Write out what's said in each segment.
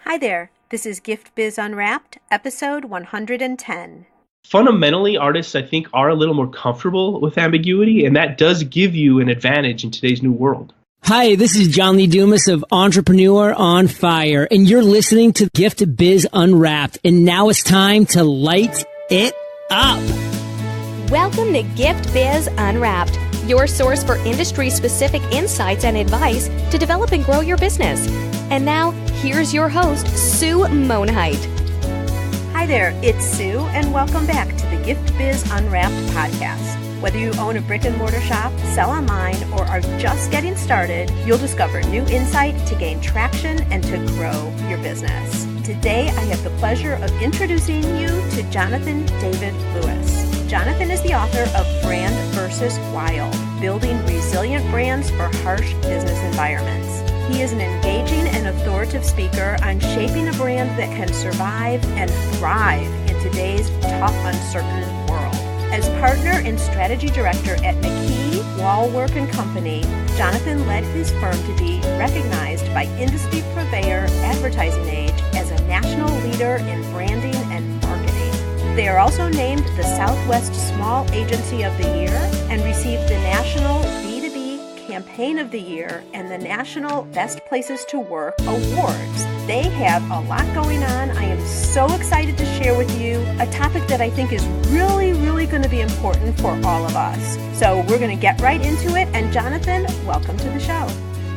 Hi there, this is Gift Biz Unwrapped, episode 110. Fundamentally, artists, I think, are a little more comfortable with ambiguity, and that does give you an advantage in today's new world. Hi, this is John Lee Dumas of Entrepreneur on Fire, and you're listening to Gift Biz Unwrapped, and now it's time to light it up. Welcome to Gift Biz Unwrapped, your source for industry-specific insights and advice to develop and grow your business. And now, here's your host, Sue Monheit. Hi there, it's Sue, and welcome back to the Gift Biz Unwrapped podcast. Whether you own a brick and mortar shop, sell online, or are just getting started, you'll discover new insight to gain traction and to grow your business. Today, I have the pleasure of introducing you to Jonathan David Lewis. Jonathan is the author of Brand vs. Wild, Building Resilient Brands for Harsh Business Environments. He is an engaging and authoritative speaker on shaping a brand that can survive and thrive in today's tough, uncertain world. As partner and strategy director at McKee Wallwork Company, Jonathan led his firm to be recognized by industry purveyor Advertising Age as a national leader in branding and marketing. They are also named the Southwest Small Agency of the Year and received the National B2B Campaign of the Year and the National Best Places to Work Awards. They have a lot going on. I am so excited to share with you a topic that I think is really going to be important for all of us. So we're going to get right into it. And Jonathan, welcome to the show.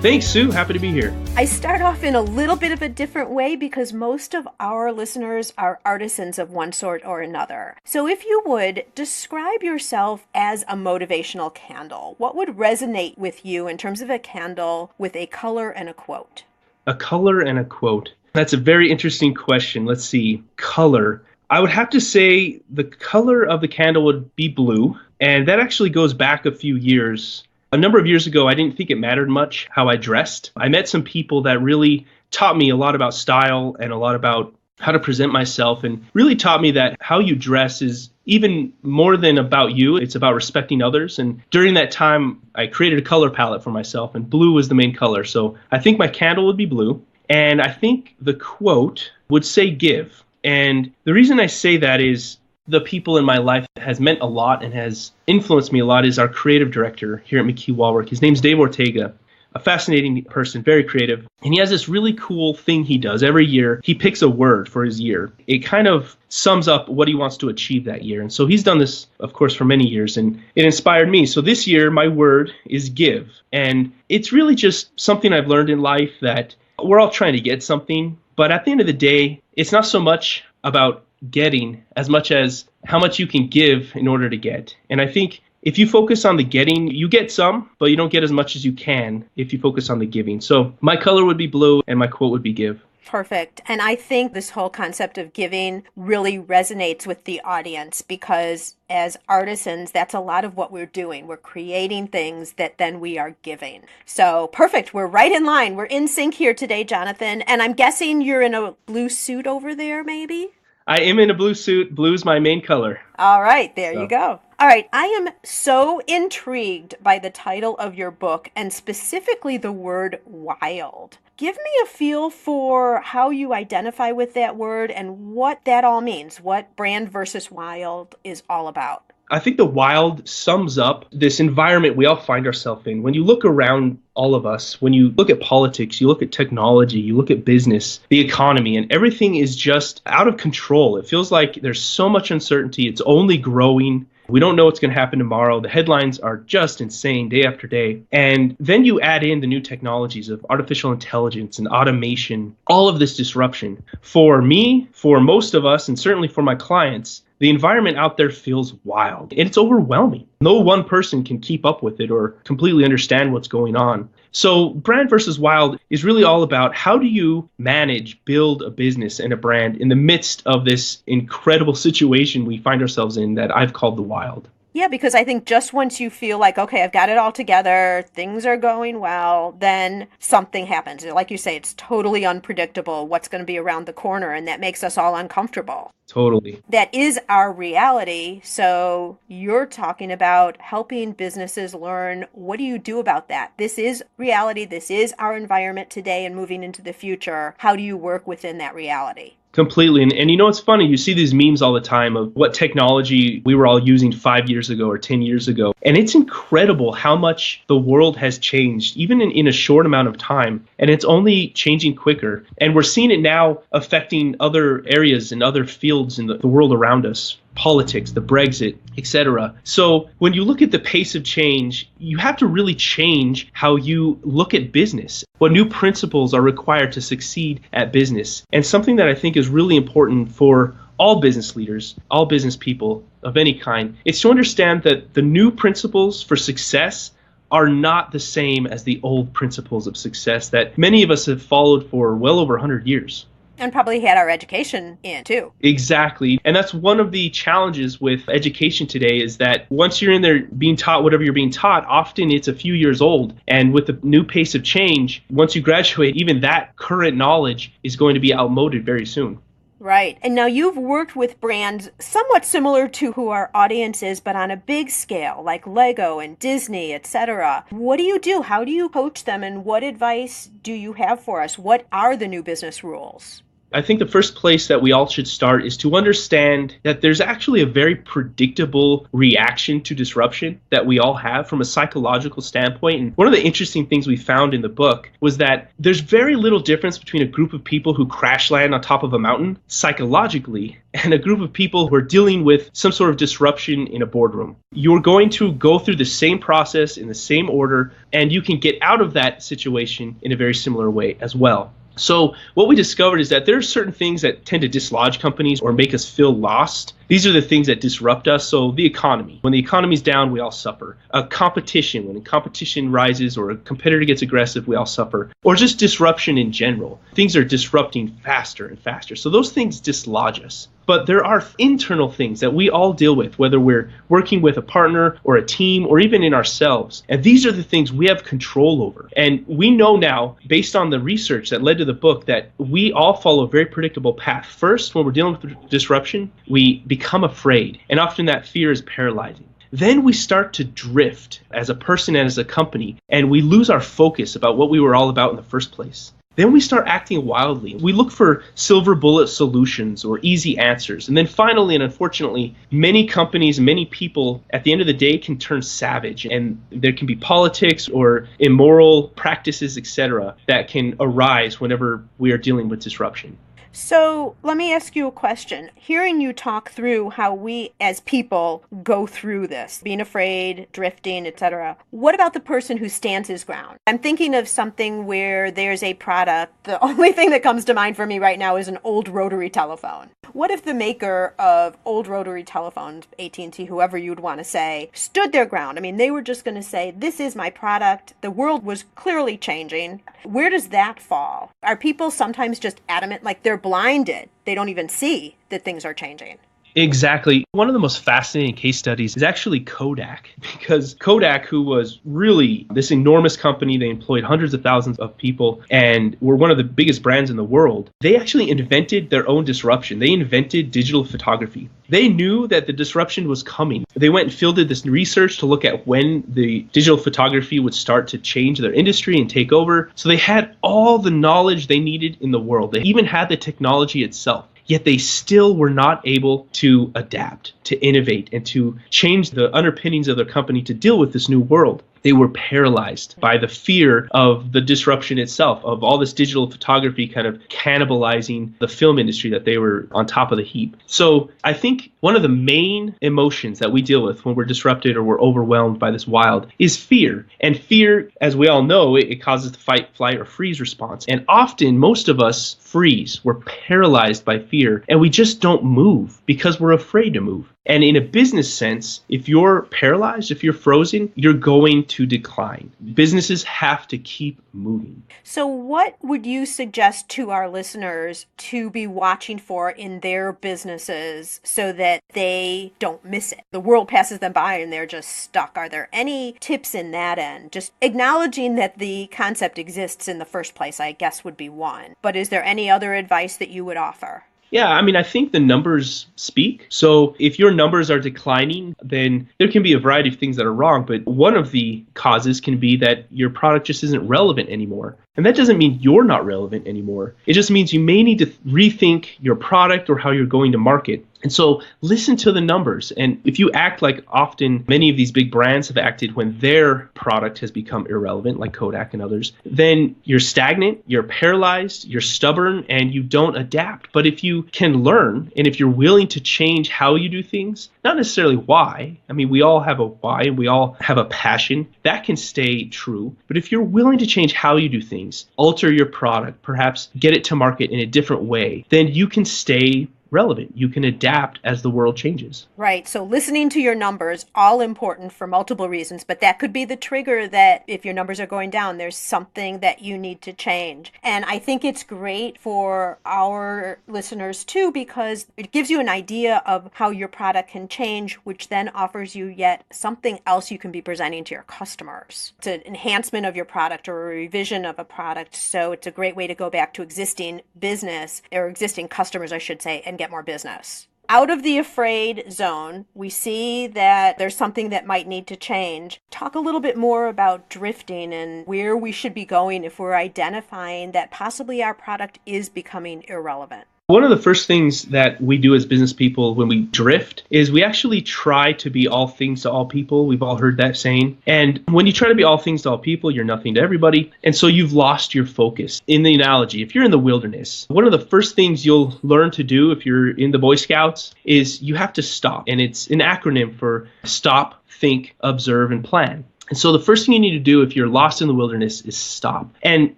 Thanks, Sue. Happy to be here. I start off in a little bit of a different way because most of our listeners are artisans of one sort or another. So if you would, describe yourself as a motivational candle. What would resonate with you in terms of a candle with a color and a quote? A color and a quote. That's a very interesting question. Let's see. Color. I would have to say the color of the candle would be blue. And that actually goes back a few years. A number of years ago, I didn't think it mattered much how I dressed. I met some people that really taught me a lot about style and a lot about how to present myself, and really taught me that how you dress is even more than about you. It's about respecting others. And during that time, I created a color palette for myself, and blue was the main color. So I think my candle would be blue. And I think the quote would say give. And the reason I say that is the people in my life that has meant a lot and has influenced me a lot is our creative director here at McKee Wallwork. His name's Dave Ortega, a fascinating person, very creative. And he has this really cool thing he does. Every year, he picks a word for his year. It kind of sums up what he wants to achieve that year. And so he's done this, of course, for many years, and it inspired me. So this year, my word is give. And it's really just something I've learned in life that we're all trying to get something. But at the end of the day, it's not so much about getting as much as how much you can give in order to get. And I think if you focus on the getting, you get some, but you don't get as much as you can if you focus on the giving. So my color would be blue and my quote would be give. Perfect. And I think this whole concept of giving really resonates with the audience because as artisans, that's a lot of what we're doing. We're creating things that then we are giving. So perfect. We're right in line. We're in sync here today, Jonathan. And I'm guessing you're in a blue suit over there, maybe? I am in a blue suit. Blue is my main color. All right, there you go. All right, I am so intrigued by the title of your book and specifically the word wild. Give me a feel for how you identify with that word and what that all means, what brand versus wild is all about. I think the wild sums up this environment we all find ourselves in. When you look around all of us, when you look at politics, you look at technology, you look at business, the economy, and everything is just out of control. It feels like there's so much uncertainty. It's only growing. We don't know what's going to happen tomorrow. The headlines are just insane day after day. And then you add in the new technologies of artificial intelligence and automation, all of this disruption. For me, for most of us, and certainly for my clients, the environment out there feels wild and it's overwhelming. No one person can keep up with it or completely understand what's going on. So brand versus wild is really all about how do you manage, build a business and a brand in the midst of this incredible situation we find ourselves in that I've called the wild. Yeah, because I think just once you feel like, okay, I've got it all together, things are going well, then something happens. Like you say, it's totally unpredictable what's going to be around the corner, and that makes us all uncomfortable. Totally. That is our reality. So you're talking about helping businesses learn, what do you do about that? This is reality. This is our environment today and moving into the future. How do you work within that reality? Completely. And you know, it's funny, you see these memes all the time of what technology we were all using 5 years ago or 10 years ago. And it's incredible how much the world has changed, even in a short amount of time. And it's only changing quicker. And we're seeing it now affecting other areas and other fields in the world around us. Politics, the Brexit, etc. So when you look at the pace of change, you have to really change how you look at business. What new principles are required to succeed at business? And something that I think is really important for all business leaders, all business people of any kind, is to understand that the new principles for success are not the same as the old principles of success that many of us have followed for well over 100 years. And probably had our education in too. Exactly. And that's one of the challenges with education today, is that once you're in there being taught whatever you're being taught, often it's a few years old. And with the new pace of change, once you graduate, even that current knowledge is going to be outmoded very soon. Right. And now you've worked with brands somewhat similar to who our audience is, but on a big scale, like Lego and Disney, etc. What do you do? How do you coach them? And what advice do you have for us? What are the new business rules? I think the first place that we all should start is to understand that there's actually a very predictable reaction to disruption that we all have from a psychological standpoint. And one of the interesting things we found in the book was that there's very little difference between a group of people who crash land on top of a mountain psychologically and a group of people who are dealing with some sort of disruption in a boardroom. You're going to go through the same process in the same order, and you can get out of that situation in a very similar way as well. So what we discovered is that there are certain things that tend to dislodge companies or make us feel lost. These are the things that disrupt us. So the economy. When the economy is down, we all suffer. Competition. When competition rises or a competitor gets aggressive, we all suffer. Or just disruption in general. Things are disrupting faster and faster. So those things dislodge us. But there are internal things that we all deal with, whether we're working with a partner or a team or even in ourselves. And these are the things we have control over. And we know now, based on the research that led to the book, that we all follow a very predictable path. First, when we're dealing with disruption, we become afraid. And often that fear is paralyzing. Then we start to drift as a person and as a company, and we lose our focus about what we were all about in the first place. Then we start acting wildly. We look for silver bullet solutions or easy answers. And then finally, and unfortunately, many companies, many people at the end of the day can turn savage. And there can be politics or immoral practices, etc., that can arise whenever we are dealing with disruption. So let me ask you a question. Hearing you talk through how we as people go through this, being afraid, drifting, etc. What about the person who stands his ground? I'm thinking of something where there's a product. The only thing that comes to mind for me right now is an old rotary telephone. What if the maker of old rotary telephones, AT&T, whoever you'd want to say, stood their ground? I mean, they were just going to say, this is my product. The world was clearly changing. Where does that fall? Are people sometimes just adamant, like they're blinded? They don't even see that things are changing. Exactly. One of the most fascinating case studies is actually Kodak, because Kodak, who was really this enormous company, they employed hundreds of thousands of people and were one of the biggest brands in the world. They actually invented their own disruption. They invented digital photography. They knew that the disruption was coming. They went and fielded this research to look at when the digital photography would start to change their industry and take over. So they had all the knowledge they needed in the world. They even had the technology itself. Yet they still were not able to adapt, to innovate, and to change the underpinnings of their company to deal with this new world. They were paralyzed by the fear of the disruption itself, of all this digital photography kind of cannibalizing the film industry that they were on top of the heap. So I think one of the main emotions that we deal with when we're disrupted or we're overwhelmed by this wild is fear. And fear, as we all know, it causes the fight, flight, or freeze response. And often, most of us freeze. We're paralyzed by fear, and we just don't move because we're afraid to move. And in a business sense, if you're paralyzed, if you're frozen, you're going to decline. Businesses have to keep moving. So what would you suggest to our listeners to be watching for in their businesses so that they don't miss it? The world passes them by and they're just stuck. Are there any tips in that end? Just acknowledging that the concept exists in the first place, I guess, would be one. But is there any other advice that you would offer? Yeah, I think the numbers speak. So if your numbers are declining, then there can be a variety of things that are wrong. But one of the causes can be that your product just isn't relevant anymore. And that doesn't mean you're not relevant anymore. It just means you may need to rethink your product or how you're going to market. And so listen to the numbers. And if you act like often many of these big brands have acted when their product has become irrelevant, like Kodak and others, then you're stagnant, you're paralyzed, you're stubborn, and you don't adapt. But if you can learn, and if you're willing to change how you do things, not necessarily why. We all have a why and we all have a passion. That can stay true. But if you're willing to change how you do things, alter your product, perhaps get it to market in a different way, then you can stay relevant. You can adapt as the world changes. Right. So listening to your numbers, all important for multiple reasons, but that could be the trigger that if your numbers are going down, there's something that you need to change. And I think it's great for our listeners too, because it gives you an idea of how your product can change, which then offers you yet something else you can be presenting to your customers. It's an enhancement of your product or a revision of a product. So it's a great way to go back to existing business or existing customers, I should say, and get more business. Out of the afraid zone, we see that there's something that might need to change. Talk a little bit more about drifting and where we should be going if we're identifying that possibly our product is becoming irrelevant. One of the first things that we do as business people when we drift is we actually try to be all things to all people. We've all heard that saying. And when you try to be all things to all people, you're nothing to everybody. And so you've lost your focus. In the analogy, if you're in the wilderness, one of the first things you'll learn to do if you're in the Boy Scouts is you have to stop. And it's an acronym for stop, think, observe, and plan. And so the first thing you need to do if you're lost in the wilderness is stop. And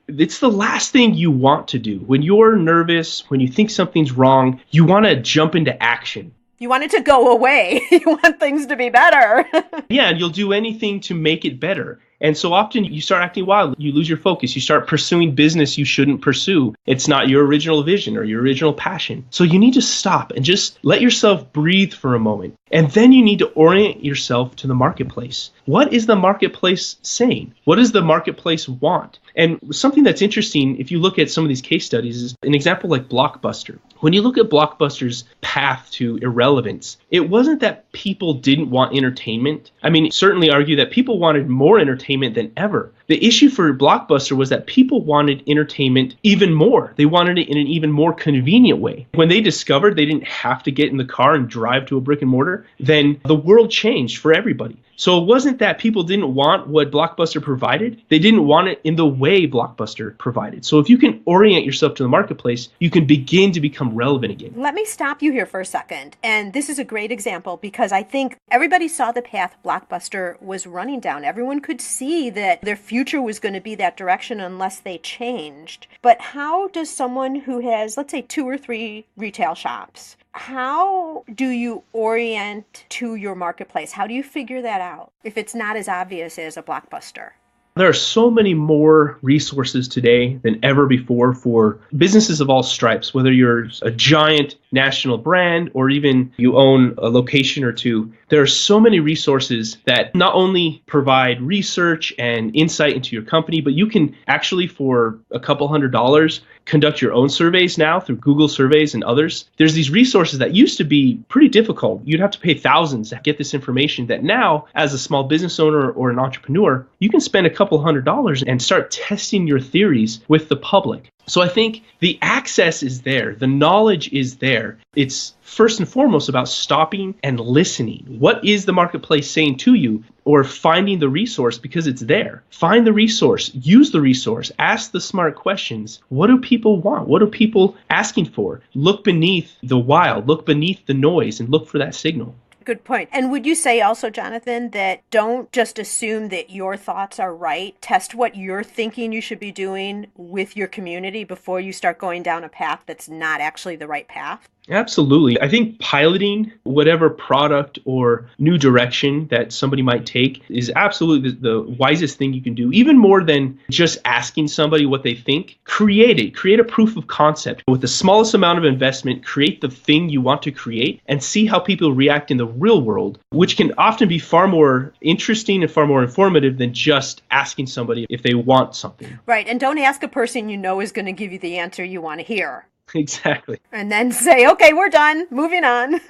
it's the last thing you want to do. When you're nervous, when you think something's wrong, you want to jump into action. You want it to go away. You want things to be better. Yeah, and you'll do anything to make it better. And so often you start acting wild. You lose your focus. You start pursuing business you shouldn't pursue. It's not your original vision or your original passion. So you need to stop and just let yourself breathe for a moment. And then you need to orient yourself to the marketplace. What is the marketplace saying? What does the marketplace want? And something that's interesting, if you look at some of these case studies, is an example like Blockbuster. When you look at Blockbuster's path to irrelevance, it wasn't that people didn't want entertainment. Certainly argue that people wanted more entertainment than ever. The issue for Blockbuster was that people wanted entertainment even more. They wanted it in an even more convenient way. When they discovered they didn't have to get in the car and drive to a brick and mortar, then the world changed for everybody. So it wasn't that people didn't want what Blockbuster provided. They didn't want it in the way Blockbuster provided. So if you can orient yourself to the marketplace, you can begin to become relevant again. Let me stop you here for a second. And this is a great example because I think everybody saw the path Blockbuster was running down. Everyone could see that their future was going to be that direction unless they changed. But how does someone who has, let's say, 2 or 3 retail shops, how do you orient to your marketplace? How do you figure that out if it's not as obvious as a Blockbuster? There are so many more resources today than ever before for businesses of all stripes, whether you're a giant national brand or even you own a location or two. There are so many resources that not only provide research and insight into your company, but you can actually, for a couple $100, conduct your own surveys now through Google surveys and others. There's these resources that used to be pretty difficult. You'd have to pay thousands to get this information that now, as a small business owner or an entrepreneur, you can spend a couple $100 and start testing your theories with the public. So I think the access is there. The knowledge is there. It's first and foremost about stopping and listening. What is the marketplace saying to you? Or finding the resource because it's there. Find the resource. Use the resource. Ask the smart questions. What do people want? What are people asking for? Look beneath the wild. Look beneath the noise and look for that signal. Good point. And would you say also, Jonathan, that don't just assume that your thoughts are right. Test what you're thinking you should be doing with your community before you start going down a path that's not actually the right path? Absolutely. I think piloting whatever product or new direction that somebody might take is absolutely the wisest thing you can do, even more than just asking somebody what they think. Create it. Create a proof of concept. With the smallest amount of investment, create the thing you want to create and see how people react in the real world, which can often be far more interesting and far more informative than just asking somebody if they want something. Right. And don't ask a person you know is going to give you the answer you want to hear. Exactly. And then say, okay, we're done. Moving on.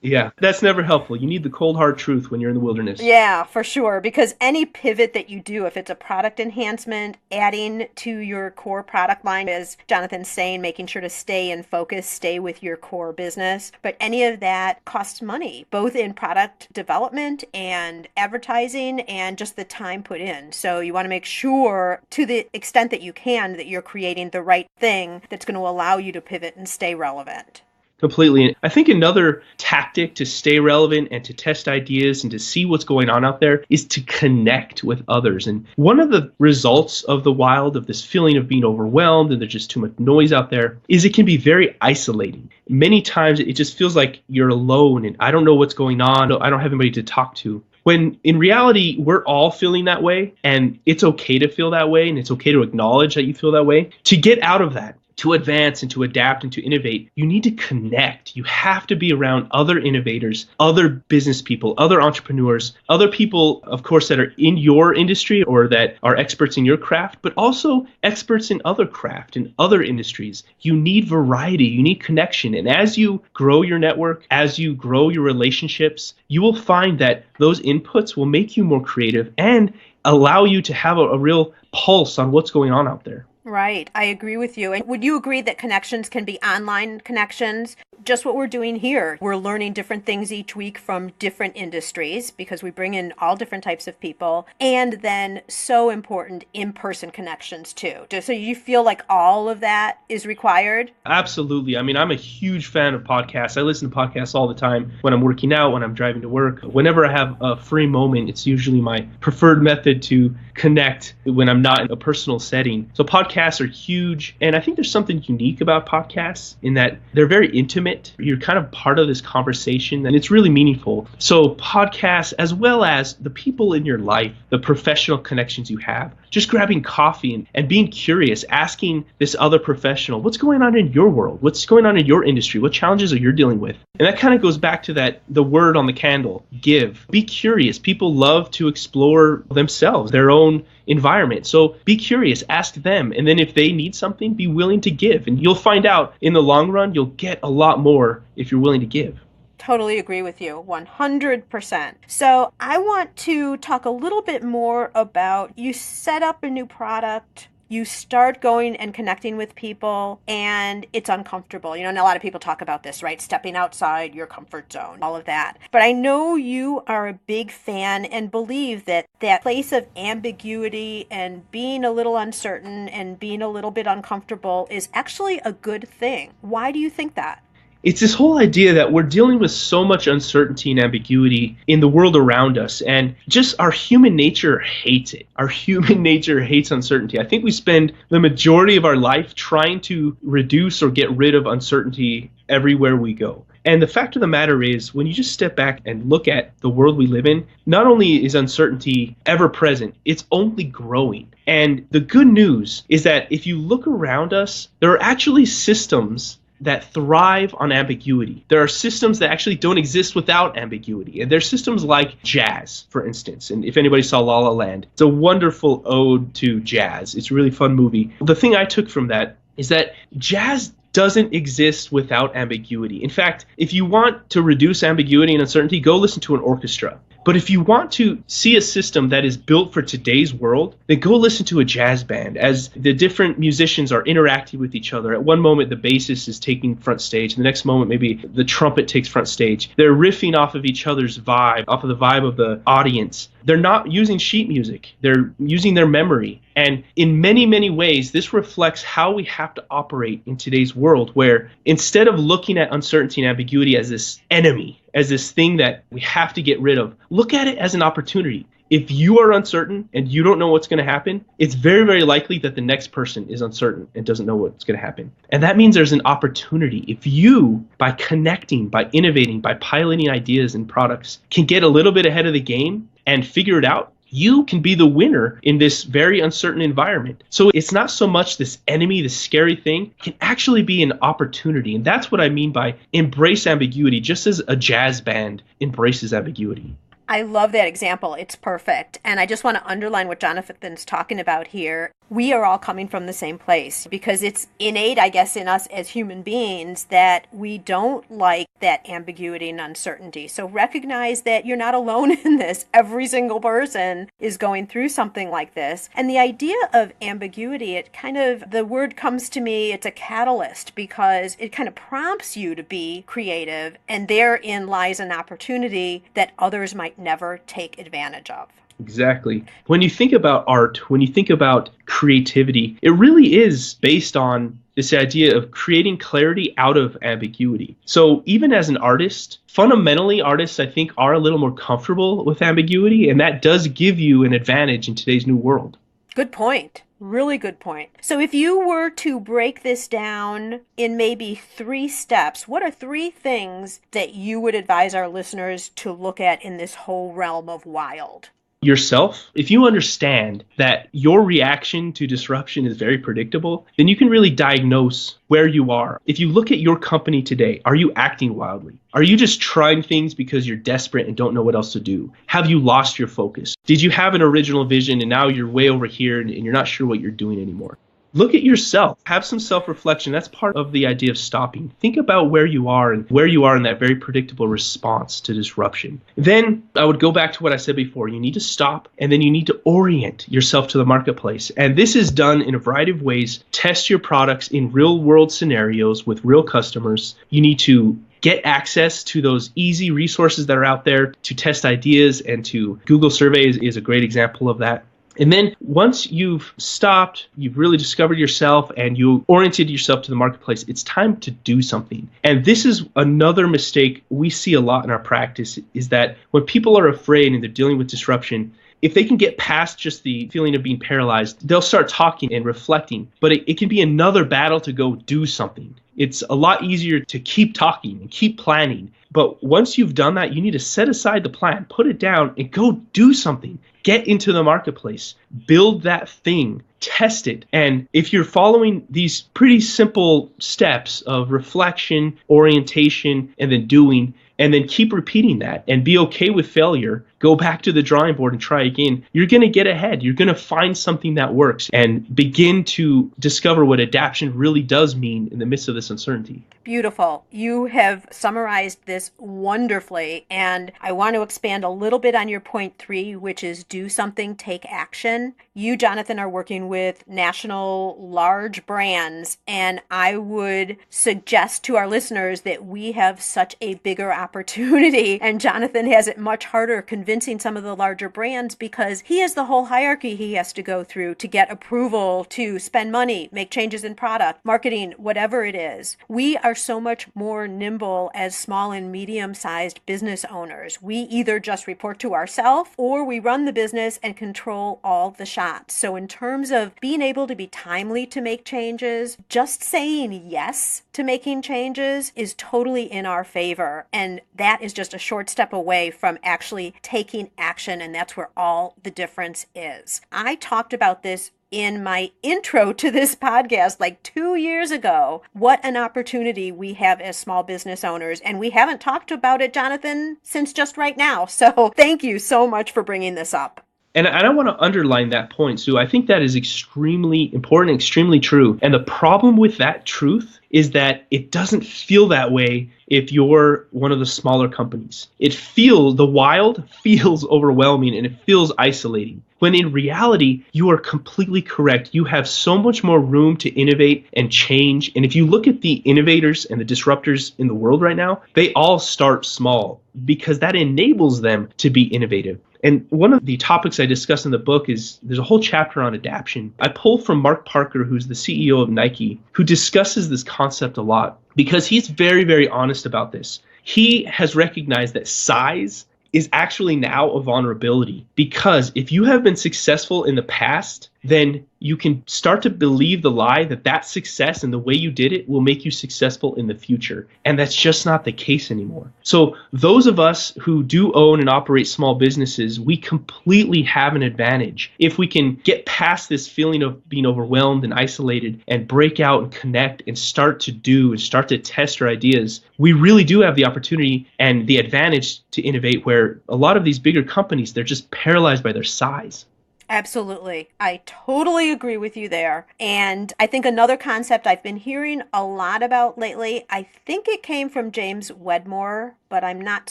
Yeah, that's never helpful. You need the cold, hard truth when you're in the wilderness. Yeah, for sure. Because any pivot that you do, if it's a product enhancement, adding to your core product line, as Jonathan's saying, making sure to stay in focus, stay with your core business. But any of that costs money, both in product development and advertising and just the time put in. So you want to make sure, to the extent that you can, that you're creating the right thing that's going to allow you to pivot and stay relevant. Completely. I think another tactic to stay relevant and to test ideas and to see what's going on out there is to connect with others. And one of the results of the wild, of this feeling of being overwhelmed and there's just too much noise out there, is it can be very isolating. Many times it just feels like you're alone and I don't know what's going on. I don't have anybody to talk to. When in reality, we're all feeling that way, and it's okay to feel that way, and it's okay to acknowledge that you feel that way. To get out of that, to advance and to adapt and to innovate, you need to connect. You have to be around other innovators, other business people, other entrepreneurs, other people, of course, that are in your industry or that are experts in your craft, but also experts in other craft and other industries. You need variety, you need connection. And as you grow your network, as you grow your relationships, you will find that those inputs will make you more creative and allow you to have a real pulse on what's going on out there. Right. I agree with you. And would you agree that connections can be online connections? Just what we're doing here. We're learning different things each week from different industries because we bring in all different types of people. And then so important, in-person connections too. So you feel like all of that is required? Absolutely. I mean, I'm a huge fan of podcasts. I listen to podcasts all the time when I'm working out, when I'm driving to work. Whenever I have a free moment, it's usually my preferred method to connect when I'm not in a personal setting. So podcasts are huge. And I think there's something unique about podcasts in that they're very intimate. You're kind of part of this conversation and it's really meaningful. So podcasts, as well as the people in your life, the professional connections you have, just grabbing coffee and being curious, asking this other professional, what's going on in your world? What's going on in your industry? What challenges are you dealing with? And that kind of goes back to the word on the candle, give. Be curious. People love to explore themselves, their own environment. So be curious, ask them. And then if they need something, be willing to give. And you'll find out in the long run, you'll get a lot more if you're willing to give. Totally agree with you, 100%. So I want to talk a little bit more about, you set up a new product, you start going and connecting with people, and it's uncomfortable. And a lot of people talk about this, right? Stepping outside your comfort zone, all of that. But I know you are a big fan and believe that that place of ambiguity and being a little uncertain and being a little bit uncomfortable is actually a good thing. Why do you think that? It's this whole idea that we're dealing with so much uncertainty and ambiguity in the world around us, and just our human nature hates it. Our human nature hates uncertainty. I think we spend the majority of our life trying to reduce or get rid of uncertainty everywhere we go. And the fact of the matter is, when you just step back and look at the world we live in, not only is uncertainty ever present, it's only growing. And the good news is that if you look around us, there are actually systems that thrive on ambiguity. There are systems that actually don't exist without ambiguity. And there's systems like jazz, for instance. And if anybody saw La La Land, it's a wonderful ode to jazz. It's a really fun movie. The thing I took from that is that jazz doesn't exist without ambiguity. In fact, if you want to reduce ambiguity and uncertainty, go listen to an orchestra. But if you want to see a system that is built for today's world, then go listen to a jazz band as the different musicians are interacting with each other. At one moment, the bassist is taking front stage. The next moment, maybe the trumpet takes front stage. They're riffing off of each other's vibe, off of the vibe of the audience. They're not using sheet music. They're using their memory. And in many, many ways, this reflects how we have to operate in today's world, where instead of looking at uncertainty and ambiguity as this enemy, as this thing that we have to get rid of, look at it as an opportunity. If you are uncertain and you don't know what's going to happen, it's very, very likely that the next person is uncertain and doesn't know what's going to happen. And that means there's an opportunity. If you, by connecting, by innovating, by piloting ideas and products, can get a little bit ahead of the game and figure it out, you can be the winner in this very uncertain environment. So it's not so much this enemy, this scary thing, it can actually be an opportunity. And that's what I mean by embrace ambiguity, just as a jazz band embraces ambiguity. I love that example. It's perfect. And I just want to underline what Jonathan's talking about here. We are all coming from the same place because it's innate, I guess, in us as human beings that we don't like that ambiguity and uncertainty. So recognize that you're not alone in this. Every single person is going through something like this. And the idea of ambiguity, the word comes to me, it's a catalyst because it kind of prompts you to be creative. And therein lies an opportunity that others might never take advantage of. Exactly. When you think about art, when you think about creativity, it really is based on this idea of creating clarity out of ambiguity. So even as an artist, fundamentally artists, I think, are a little more comfortable with ambiguity, and that does give you an advantage in today's new world. Good point. Really good point. So if you were to break this down in maybe 3 steps, what are 3 things that you would advise our listeners to look at in this whole realm of wild? Yourself, if you understand that your reaction to disruption is very predictable, then you can really diagnose where you are. If you look at your company today, are you acting wildly? Are you just trying things because you're desperate and don't know what else to do? Have you lost your focus? Did you have an original vision and now you're way over here and you're not sure what you're doing anymore? Look at yourself. Have some self-reflection. That's part of the idea of stopping. Think about where you are and where you are in that very predictable response to disruption. Then I would go back to what I said before. You need to stop, and then you need to orient yourself to the marketplace. And this is done in a variety of ways. Test your products in real-world scenarios with real customers. You need to get access to those easy resources that are out there to test ideas, and to Google surveys is a great example of that. And then once you've stopped, you've really discovered yourself and you oriented yourself to the marketplace, it's time to do something. And this is another mistake we see a lot in our practice, is that when people are afraid and they're dealing with disruption, if they can get past just the feeling of being paralyzed, they'll start talking and reflecting. But it can be another battle to go do something. It's a lot easier to keep talking and keep planning. But once you've done that, you need to set aside the plan, put it down, and go do something. Get into the marketplace, build that thing, test it. And if you're following these pretty simple steps of reflection, orientation, and then doing, and then keep repeating that and be okay with failure, go back to the drawing board and try again, you're going to get ahead. You're going to find something that works and begin to discover what adaptation really does mean in the midst of this uncertainty. Beautiful. You have summarized this wonderfully. And I want to expand a little bit on your point 3, which is do something, take action. You, Jonathan, are working with national large brands. And I would suggest to our listeners that we have such a bigger opportunity. And Jonathan has it much harder convincing some of the larger brands because he has the whole hierarchy he has to go through to get approval, to spend money, make changes in product, marketing, whatever it is. We are so much more nimble as small and medium-sized business owners. We either just report to ourselves or we run the business and control all the shots. So in terms of being able to be timely to make changes, just saying yes to making changes is totally in our favor. And that is just a short step away from actually taking action. And that's where all the difference is. I talked about this in my intro to this podcast like 2 years ago, what an opportunity we have as small business owners. And we haven't talked about it, Jonathan, since just right now. So thank you so much for bringing this up. And I want to underline that point, Sue. I think that is extremely important, extremely true. And the problem with that truth is that it doesn't feel that way if you're one of the smaller companies. The wild feels overwhelming and it feels isolating. When in reality, you are completely correct. You have so much more room to innovate and change. And if you look at the innovators and the disruptors in the world right now, they all start small because that enables them to be innovative. And one of the topics I discuss in the book is there's a whole chapter on adaptation. I pull from Mark Parker, who's the CEO of Nike, who discusses this concept a lot because he's very, very honest about this. He has recognized that size is actually now a vulnerability, because if you have been successful in the past, then you can start to believe the lie that that success and the way you did it will make you successful in the future. And that's just not the case anymore. So those of us who do own and operate small businesses, we completely have an advantage if we can get past this feeling of being overwhelmed and isolated and break out and connect and start to do and start to test our ideas. We really do have the opportunity and the advantage to innovate, where a lot of these bigger companies, they're just paralyzed by their size. Absolutely. I totally agree with you there. And I think another concept I've been hearing a lot about lately, I think it came from James Wedmore, but I'm not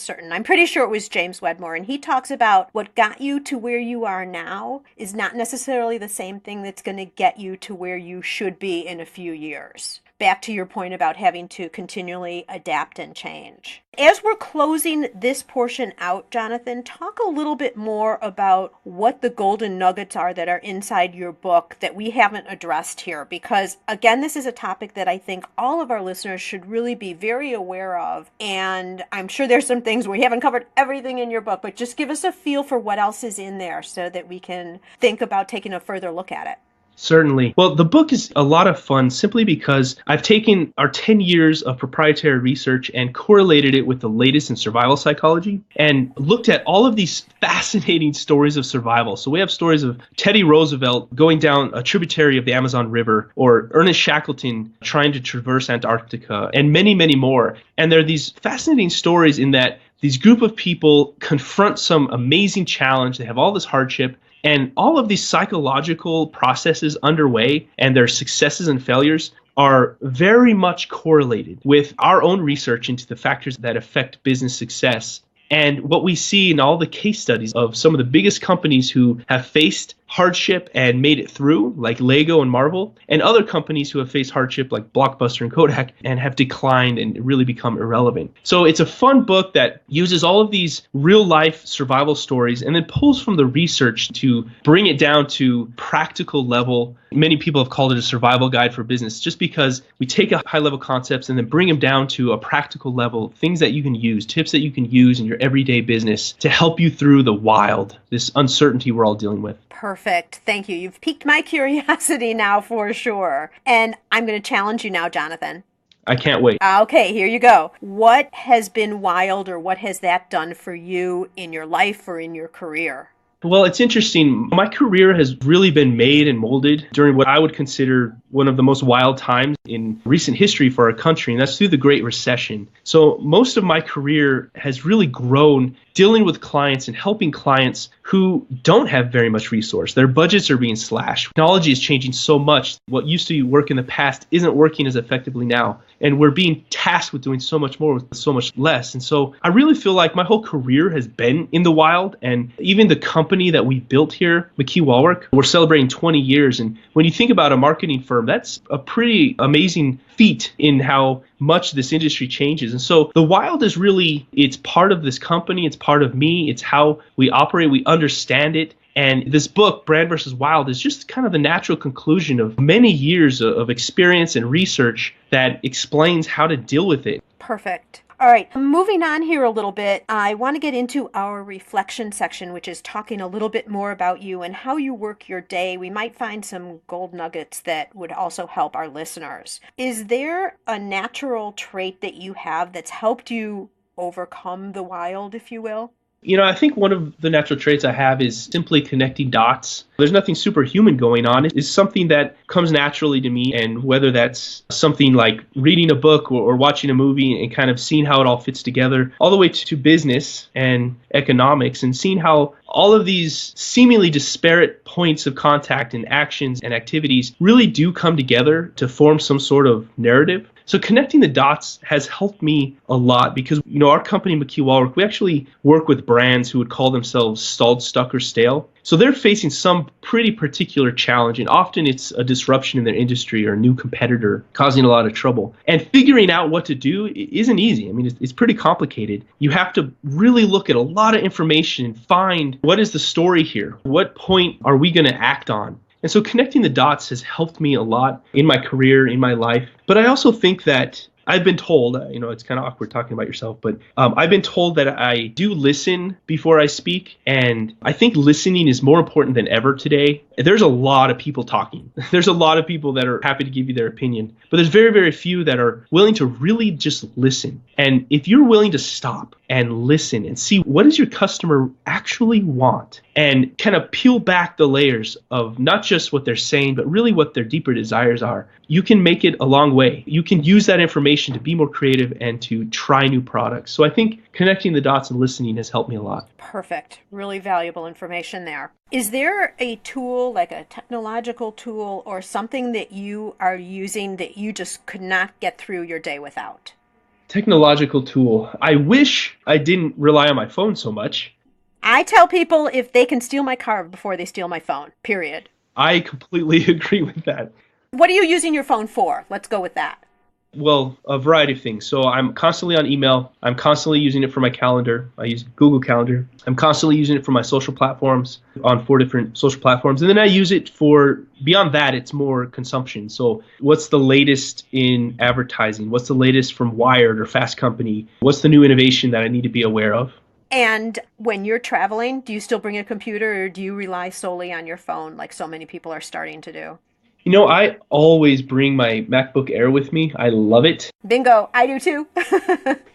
certain. I'm pretty sure it was James Wedmore. And he talks about what got you to where you are now is not necessarily the same thing that's going to get you to where you should be in a few years. Back to your point about having to continually adapt and change. As we're closing this portion out, Jonathan, talk a little bit more about what the golden nuggets are that are inside your book that we haven't addressed here. Because, again, this is a topic that I think all of our listeners should really be very aware of. And I'm sure there's some things we haven't covered everything in your book, but just give us a feel for what else is in there so that we can think about taking a further look at it. Certainly. Well, the book is a lot of fun simply because I've taken our 10 years of proprietary research and correlated it with the latest in survival psychology and looked at all of these fascinating stories of survival. So we have stories of Teddy Roosevelt going down a tributary of the Amazon River, or Ernest Shackleton trying to traverse Antarctica, and many, many more. And there are these fascinating stories in that these group of people confront some amazing challenge. They have all this hardship, and all of these psychological processes underway and their successes and failures are very much correlated with our own research into the factors that affect business success. And what we see in all the case studies of some of the biggest companies who have faced hardship and made it through, like Lego and Marvel, and other companies who have faced hardship like Blockbuster and Kodak and have declined and really become irrelevant. So it's a fun book that uses all of these real life survival stories and then pulls from the research to bring it down to practical level. Many people have called it a survival guide for business, just because we take high level concepts and then bring them down to a practical level, things that you can use, tips that you can use in your everyday business to help you through the wild, this uncertainty we're all dealing with. Perfect. Thank you. You've piqued my curiosity now for sure. And I'm going to challenge you now, Jonathan. I can't wait. Okay, here you go. What has been wild, or what has that done for you in your life or in your career? Well, it's interesting. My career has really been made and molded during what I would consider one of the most wild times in recent history for our country, and that's through the Great Recession. So most of my career has really grown dealing with clients and helping clients who don't have very much resource. Their budgets are being slashed. Technology is changing so much. What used to work in the past isn't working as effectively now. And we're being tasked with doing so much more with so much less. And so I really feel like my whole career has been in the wild. And even the company that we built here, McKee Wallwork, we're celebrating 20 years. And when you think about a marketing firm, that's a pretty amazing feat in how much this industry changes. And so the wild is really, it's part of this company, it's part of me, it's how we operate, we understand it. And this book, Brand versus Wild, is just kind of the natural conclusion of many years of experience and research that explains how to deal with it. Perfect. All right, moving on here a little bit, I want to get into our reflection section, which is talking a little bit more about you and how you work your day. We might find some gold nuggets that would also help our listeners. Is there a natural trait that you have that's helped you overcome the wild, if you will? You know, I think one of the natural traits I have is simply connecting dots. There's nothing superhuman going on. It's something that comes naturally to me. And whether that's something like reading a book or watching a movie and kind of seeing how it all fits together, all the way to business and economics, and seeing how all of these seemingly disparate points of contact and actions and activities really do come together to form some sort of narrative. So connecting the dots has helped me a lot because, you know, our company, McKee Wallwork, we actually work with brands who would call themselves stalled, stuck, or stale. So they're facing some pretty particular challenge, and often it's a disruption in their industry or a new competitor causing a lot of trouble. And figuring out what to do isn't easy. I mean, it's pretty complicated. You have to really look at a lot of information and find what is the story here? What point are we going to act on? And so connecting the dots has helped me a lot in my career, in my life. But I also think that I've been told, it's kind of awkward talking about yourself, but I've been told that I do listen before I speak. And I think listening is more important than ever today. There's a lot of people talking. There's a lot of people that are happy to give you their opinion, but there's very, very few that are willing to really just listen. And if you're willing to stop and listen and see what does your customer actually want and kind of peel back the layers of not just what they're saying, but really what their deeper desires are, you can make it a long way. You can use that information to be more creative and to try new products. So I think connecting the dots and listening has helped me a lot. Perfect. Really valuable information there. Is there a tool, like a technological tool or something that you are using that you just could not get through your day without? Technological tool. I wish I didn't rely on my phone so much. I tell people if they can steal my car before they steal my phone, period. I completely agree with that. What are you using your phone for? Let's go with that. Well, a variety of things. So I'm constantly on email. I'm constantly using it for my calendar. I use Google Calendar. I'm constantly using it for my social platforms on 4 different social platforms. And then I use it for, beyond that, it's more consumption. So what's the latest in advertising? What's the latest from Wired or Fast Company? What's the new innovation that I need to be aware of? And when you're traveling, do you still bring a computer or do you rely solely on your phone like so many people are starting to do? I always bring my MacBook Air with me. I love it. Bingo. I do too.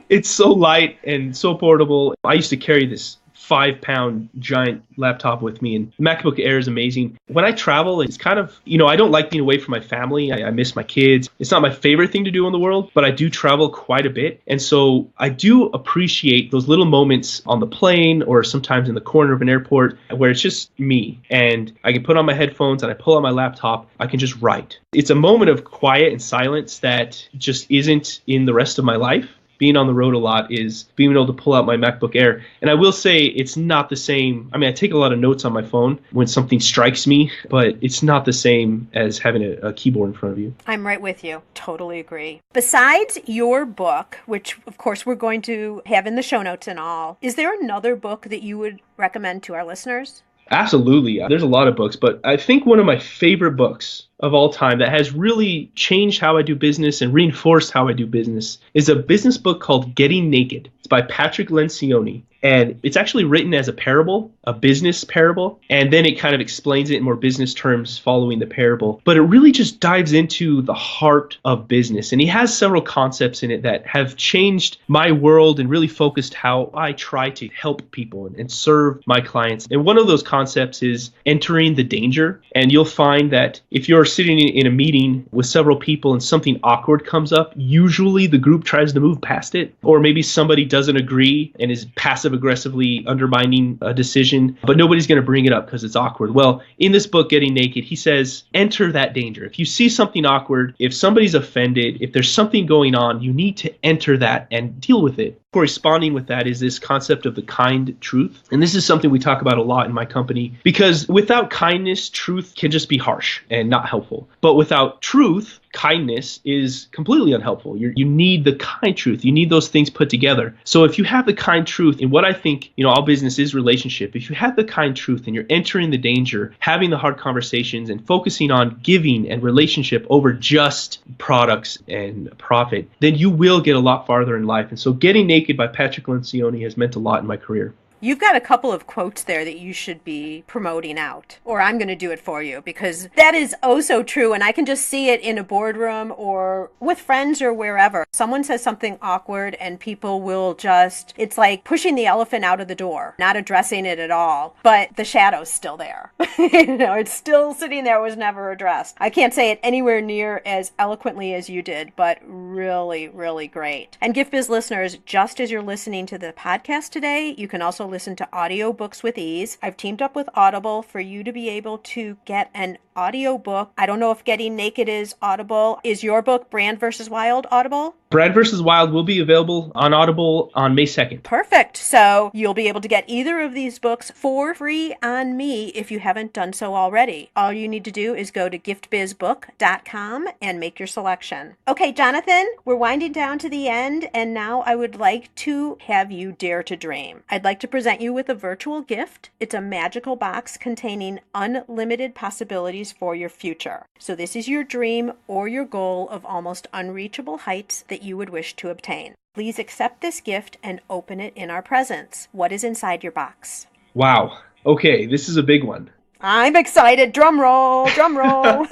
It's so light and so portable. I used to carry this 5-pound giant laptop with me, and MacBook Air is amazing. When I travel, it's kind of, I don't like being away from my family. I miss my kids. It's not my favorite thing to do in the world, but I do travel quite a bit. And so I do appreciate those little moments on the plane or sometimes in the corner of an airport where it's just me and I can put on my headphones and I pull out my laptop. I can just write. It's a moment of quiet and silence that just isn't in the rest of my life. Being on the road a lot is being able to pull out my MacBook Air. And I will say it's not the same. I mean, I take a lot of notes on my phone when something strikes me, but it's not the same as having a keyboard in front of you. I'm right with you. Totally agree. Besides your book, which of course we're going to have in the show notes and all, is there another book that you would recommend to our listeners? Absolutely. There's a lot of books, but I think one of my favorite books of all time that has really changed how I do business and reinforced how I do business is a business book called Getting Naked. It's by Patrick Lencioni. And it's actually written as a parable, a business parable, and then it kind of explains it in more business terms following the parable. But it really just dives into the heart of business. And he has several concepts in it that have changed my world and really focused how I try to help people and serve my clients. And one of those concepts is entering the danger. And you'll find that if you're sitting in a meeting with several people and something awkward comes up, usually the group tries to move past it, or maybe somebody doesn't agree and is passive-aggressively undermining a decision, but nobody's going to bring it up because it's awkward. Well, in this book, Getting Naked, he says, enter that danger. If you see something awkward, if somebody's offended, if there's something going on, you need to enter that and deal with it. Corresponding with that is this concept of the kind truth. And this is something we talk about a lot in my company, because without kindness, truth can just be harsh and not helpful. But without truth, kindness is completely unhelpful. You need the kind truth. You need those things put together. So if you have the kind truth, and what I think, all business is relationship, if you have the kind truth and you're entering the danger, having the hard conversations and focusing on giving and relationship over just products and profit, then you will get a lot farther in life. And so Getting Naked by Patrick Lencioni has meant a lot in my career. You've got a couple of quotes there that you should be promoting out, or I'm going to do it for you, because that is oh so true. And I can just see it in a boardroom or with friends or wherever. Someone says something awkward and people will just, it's like pushing the elephant out of the door, not addressing it at all, but the shadow's still there. It's still sitting there, was never addressed. I can't say it anywhere near as eloquently as you did, but really, really great. And Gift Biz listeners, just as you're listening to the podcast today, you can also listen to audiobooks with ease. I've teamed up with Audible for you to be able to get an audiobook. I don't know if Getting Naked is Audible. Is your book Brand vs. Wild Audible? Brand vs. Wild will be available on Audible on May 2nd. Perfect. So you'll be able to get either of these books for free on me if you haven't done so already. All you need to do is go to giftbizbook.com and make your selection. Okay, Jonathan, we're winding down to the end, and now I would like to have you dare to dream. I'd like to present you with a virtual gift. It's a magical box containing unlimited possibilities opportunities for your future. So this is your dream or your goal of almost unreachable heights that you would wish to obtain. Please accept this gift and open it in our presence. What is inside your box? Wow. Okay, this is a big one. I'm excited. Drum roll, drum roll.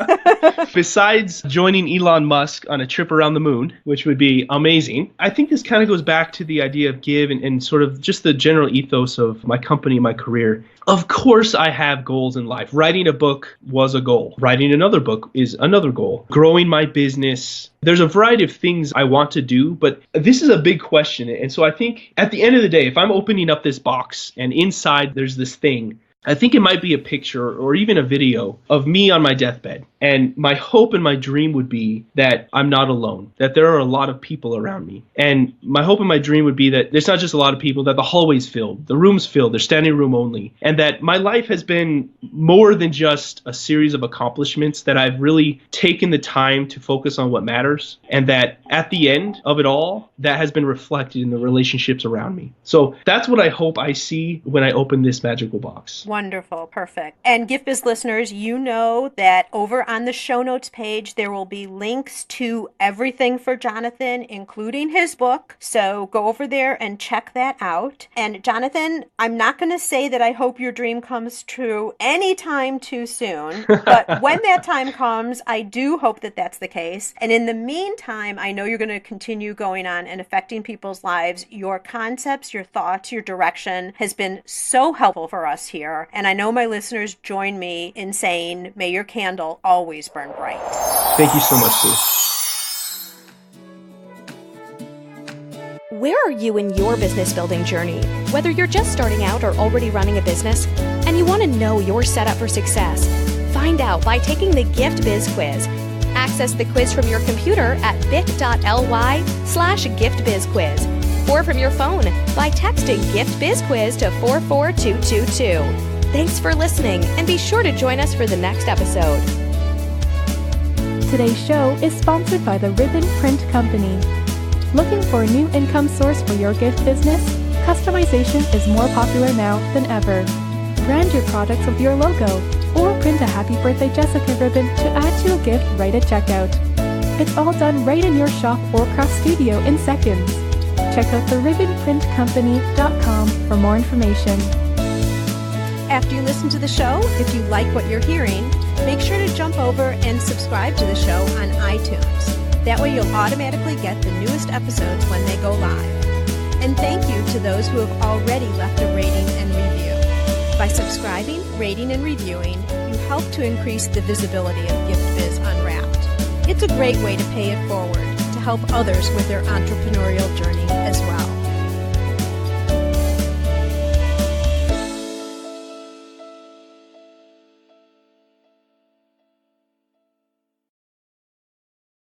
Besides joining Elon Musk on a trip around the moon, which would be amazing, I think this kind of goes back to the idea of give and sort of just the general ethos of my company, my career. Of course, I have goals in life. Writing a book was a goal. Writing another book is another goal. Growing my business. There's a variety of things I want to do, but this is a big question. And so I think at the end of the day, if I'm opening up this box and inside there's this thing, I think it might be a picture or even a video of me on my deathbed. And my hope and my dream would be that I'm not alone, that there are a lot of people around me. And my hope and my dream would be that there's not just a lot of people, that the hallway's filled, the room's filled, there's standing room only. And that my life has been more than just a series of accomplishments, that I've really taken the time to focus on what matters. And that at the end of it all, that has been reflected in the relationships around me. So that's what I hope I see when I open this magical box. Wonderful. Perfect. And Gift Biz listeners, you know that over on the show notes page, there will be links to everything for Jonathan, including his book. So go over there and check that out. And Jonathan, I'm not going to say that I hope your dream comes true anytime too soon, but when that time comes, I do hope that that's the case. And in the meantime, I know you're going to continue going on and affecting people's lives. Your concepts, your thoughts, your direction has been so helpful for us here. And I know my listeners join me in saying, may your candle always burn bright. Thank you so much, Sue. Where are you in your business building journey? Whether you're just starting out or already running a business and you want to know you're set up for success, find out by taking the Gift Biz quiz. Access the quiz from your computer at bit.ly/giftbizquiz or from your phone by texting Gift Biz Quiz to 44222. Thanks for listening, and be sure to join us for the next episode. Today's show is sponsored by the Ribbon Print Company. Looking for a new income source for your gift business? Customization is more popular now than ever. Brand your products with your logo, or print a Happy Birthday Jessica ribbon to add to a gift right at checkout. It's all done right in your shop or craft studio in seconds. Check out theribbonprintcompany.com for more information. After you listen to the show, if you like what you're hearing, make sure to jump over and subscribe to the show on iTunes. That way you'll automatically get the newest episodes when they go live. And thank you to those who have already left a rating and review. By subscribing, rating, and reviewing, you help to increase the visibility of Gift Biz Unwrapped. It's a great way to pay it forward, to help others with their entrepreneurial journey as well.